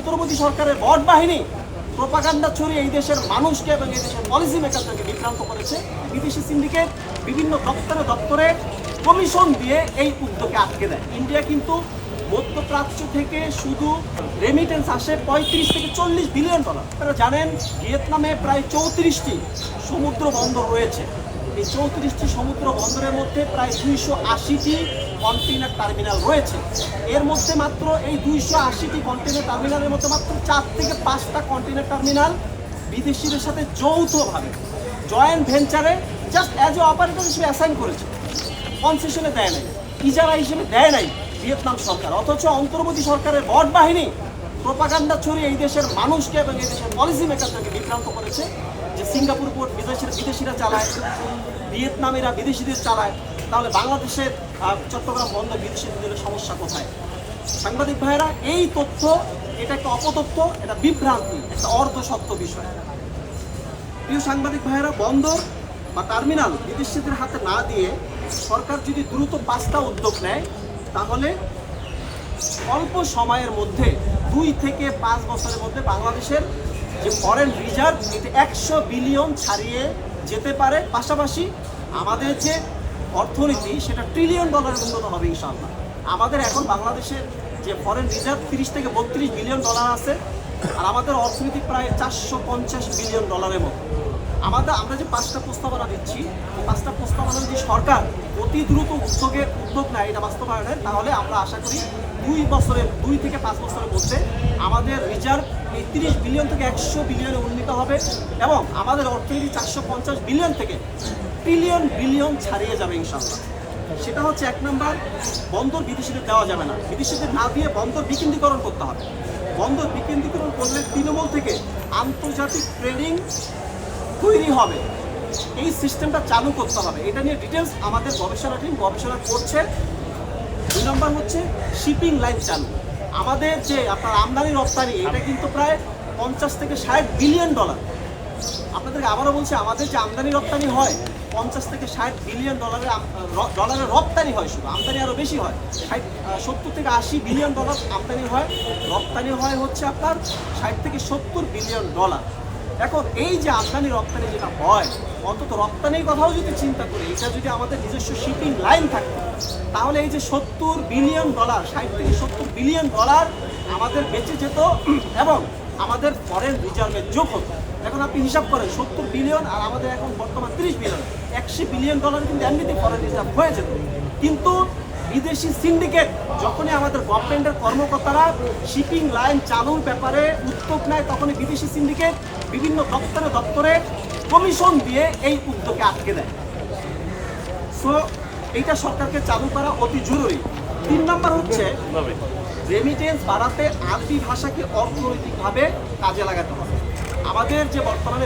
অন্তর্বর্তী সরকারের বট বাহিনী প্রোপাগান্ডা ছড়িয়ে এই দেশের মানুষকে এবং এই দেশের পলিসি মেকারদেরকে বিভ্রান্ত করেছে। বিদেশি সিন্ডিকেট বিভিন্ন দপ্তরে কমিশন দিয়ে এই উদ্যোগে আটকে দেয়। ইন্ডিয়া কিন্তু মধ্যপ্রাচ্য থেকে শুধু রেমিটেন্স আসে 35 থেকে 40 বিলিয়ন ডলার। আপনারা জানেন ভিয়েতনামে প্রায় 34টি সমুদ্র বন্দর রয়েছে। এই 34টি সমুদ্র বন্দরের মধ্যে প্রায় 280টি কন্টেইনার টার্মিনাল রয়েছে। এর মধ্যে মাত্র এই 280টি কন্টেইনার টার্মিনালের মধ্যে মাত্র 4 থেকে 5টা কন্টেইনার টার্মিনাল বিদেশিদের সাথে যৌথভাবে জয়েন্ট ভেঞ্চারে জাস্ট অ্যাজ এ অপারেটর হিসেবে অ্যাসাইন করেছে, কনসেশনে দেয় নাই, ইজারা হিসেবে দেয় নাই ভিয়েতনাম সরকার। অথচ অন্তর্বর্তী সরকারের বট বাহিনী প্রোপাগান্ডা ছড়িয়ে এই দেশের মানুষকে এবং এই দেশের পলিসি মেকারদেরকে বিভ্রান্ত করেছে যে সিঙ্গাপুর পোর্ট বিদেশিরা চালায়, ভিয়েতনামিরা বিদেশিদের চালায়, তাহলে বাংলাদেশের চট্টগ্রাম বন্দর বিদেশিদের সমস্যা কোথায়? সাংবাদিক ভাইয়েরা, এই তথ্য এটা একটা অপতথ্য, এটা বিভ্রান্তি, একটা অর্ধসত্য বিষয়। প্রিয় সাংবাদিক ভাইয়েরা, বন্দর বা টার্মিনাল বিদেশিদের হাতে না দিয়ে সরকার যদি দ্রুত 5টা উদ্যোগ নেয় তাহলে অল্প সময়ের মধ্যে 2 থেকে 5 বছরের মধ্যে বাংলাদেশের যে ফরেন রিজার্ভ এটি 100 বিলিয়ন ছাড়িয়ে যেতে পারে। পাশাপাশি আমাদের যে অর্থনীতি সেটা ট্রিলিয়ন ডলারের উন্নত হবে ইনশাআল্লাহ। আমাদের এখন বাংলাদেশের যে ফরেন রিজার্ভ 30 থেকে 32 বিলিয়ন ডলার আছে, আর আমাদের অর্থনীতি প্রায় 450 বিলিয়ন ডলারের মতো। আমরা যে 5টা প্রস্তাবনা দিচ্ছি, 5টা প্রস্তাবনা যদি সরকার অতি দ্রুত উদ্যোগ নেয় এটা বাস্তবায়নের, তাহলে আমরা আশা করি 2 থেকে 5 বছরের মধ্যে আমাদের রিজার্ভ এই 30 বিলিয়ন থেকে 100 বিলিয়নে উন্নীত হবে এবং আমাদের অর্থনীতি 450 বিলিয়ন থেকে বিলিয়ন ছাড়িয়ে যাবে ইনশাআল্লাহ। সেটা হচ্ছে 1 নম্বর, বন্দর বিদেশিদের দেওয়া যাবে না। বিদেশিদের না দিয়ে বন্দর বিকেন্দ্রীকরণ করতে হবে। বন্দর বিকেন্দ্রীকরণ করলে তৃণমূল থেকে আন্তর্জাতিক ট্রেডিং তৈরি হবে, এই সিস্টেমটা চালু করতে হবে। এটা নিয়ে ডিটেলস আমাদের গবেষণা টিম গবেষণা করছে। 2 নম্বর হচ্ছে শিপিং লাইন চালু। আমাদের যে আপনার আমদানি রপ্তানি এটা কিন্তু প্রায় 50 থেকে 60 বিলিয়ন ডলার। আপনাদেরকে আবারও বলছি, আমাদের যে আমদানি রপ্তানি হয় 50 থেকে 60 বিলিয়ন ডলারের রপ্তানি হয়, শুধু আমদানি আরও বেশি হয়। 70 থেকে 80 বিলিয়ন ডলার আমদানি হয়, রপ্তানি হয় হচ্ছে আপনার 60 থেকে 70 বিলিয়ন ডলার। এখন এই যে আমদানি রপ্তানি যেটা হয়, অন্তত রপ্তানির কথাও যদি চিন্তা করি, এটা যদি আমাদের নিজস্ব শিপিং লাইন থাকতো তাহলে এই যে 70 বিলিয়ন ডলার, 60 থেকে 70 বিলিয়ন ডলার আমাদের বেঁচে যেত এবং আমাদের ফরেন রিজার্ভের যোগ হতো। এখন আপনি হিসাব করেন 70 বিলিয়ন আর আমাদের এখন বর্তমান 30 বিলিয়ন, 100 বিলিয়ন ডলার কিন্তু এমনিতে ফরেন রিজার্ভ হয়ে যেত। কিন্তু বিদেশি সিন্ডিকেট যখনই আমাদের গভর্নমেন্টের কর্মকর্তারা শিপিং লাইন চালুর ব্যাপারে উদ্যোগ নেয়, তখনই বিদেশি সিন্ডিকেট বিভিন্ন দপ্তরে কমিশন দিয়ে এই উদ্যোগে আটকে দেয়। সো এইটা সরকারকে চালু করা অতি জরুরি। 3 নম্বর হচ্ছে রেমিটেন্স বাড়াতে আরবি ভাষাকে অর্থনৈতিকভাবে কাজে লাগাতে হবে। আমাদের যে বর্তমানে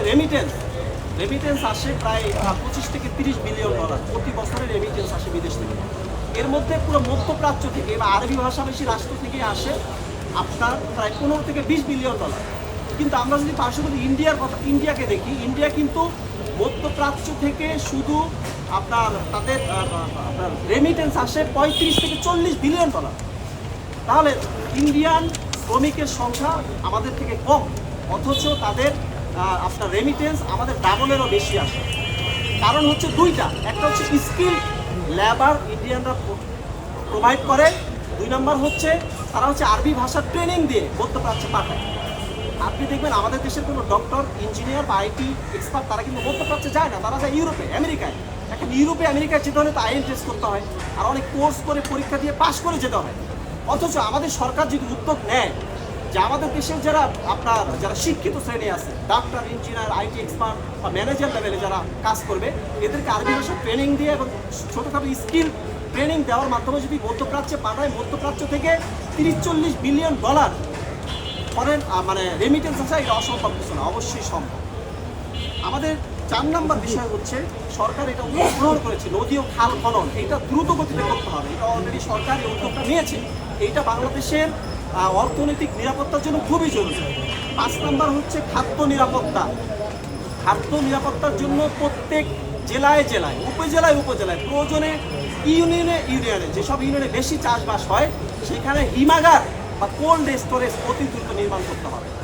রেমিটেন্স আসে প্রায় 25 থেকে 30 বিলিয়ন ডলার প্রতি বছরে রেমিটেন্স আসে বিদেশ থেকে। এর মধ্যে পুরো মধ্যপ্রাচ্য থেকে বা আরবি ভাষাভাষী রাষ্ট্র থেকে আসে আপনার প্রায় 15 থেকে 20 বিলিয়ন ডলার। কিন্তু আমরা যদি পার্শ্ববর্তী ইন্ডিয়াকে দেখি, ইন্ডিয়া কিন্তু মধ্যপ্রাচ্য থেকে শুধু তাদের রেমিটেন্স আসে 35 থেকে 40 বিলিয়ন ডলার। তাহলে ইন্ডিয়ান শ্রমিকের সংখ্যা আমাদের থেকে কম, অথচ তাদের রেমিটেন্স আমাদের ডাবলেরও বেশি আসে। কারণ হচ্ছে 2টা, একটা হচ্ছে স্কিল লেবার ইন্ডিয়ানরা প্রোভাইড করে, 2 নম্বর হচ্ছে তারা আরবি ভাষার ট্রেনিং দিয়ে মধ্যপ্রাচ্যে পাঠায়। আপনি দেখবেন আমাদের দেশের কোনো ডক্টর, ইঞ্জিনিয়ার বা আইটি এক্সপার্ট তারা কিন্তু মধ্যপ্রাচ্যে যায় না, তারা যায় ইউরোপে, আমেরিকায়। এখন ইউরোপে আমেরিকায় যেতে হলে তো আইএল টেস্ট করতে হয়, আর অনেক কোর্স করে পরীক্ষা দিয়ে পাশ করে যেতে হয়। অথচ আমাদের সরকার যদি উদ্যোগ নেয় যে আমাদের দেশের যারা শিক্ষিত শ্রেণী আছে, ডাক্তার, ইঞ্জিনিয়ার, আইটি এক্সপার্ট বা ম্যানেজার লেভেলে যারা কাজ করবে, এদেরকে আরবি ভাষার ট্রেনিং দিয়ে এবং ছোটোখাটো স্কিল ট্রেনিং দেওয়ার মাধ্যমে যদি মধ্যপ্রাচ্যে পাঠায়, মধ্যপ্রাচ্য থেকে 30-40 বিলিয়ন ডলার ফরেন রেমিটেন্স আসা, এটা অসম্ভব কিছু না, অবশ্যই সম্ভব। আমাদের 4 নম্বর বিষয় হচ্ছে সরকার এটা গ্রহণ করেছে নদী ও খাল খনন, এটা দ্রুত গতিতে করতে হবে। এটা অলরেডি সরকার এই উদ্যোগটা নিয়েছে, এইটা বাংলাদেশের অর্থনৈতিক নিরাপত্তার জন্য খুবই জরুরি। 5 নম্বর হচ্ছে খাদ্য নিরাপত্তা। খাদ্য নিরাপত্তার জন্য প্রত্যেক জেলায় উপজেলায় প্রয়োজনে ইউনিয়নে যেসব ইউনিয়নে বেশি চাষবাস হয় সেখানে হিমাগার বা কোল্ড স্টোরেজ অতি দ্রুত নির্মাণ করতে হবে।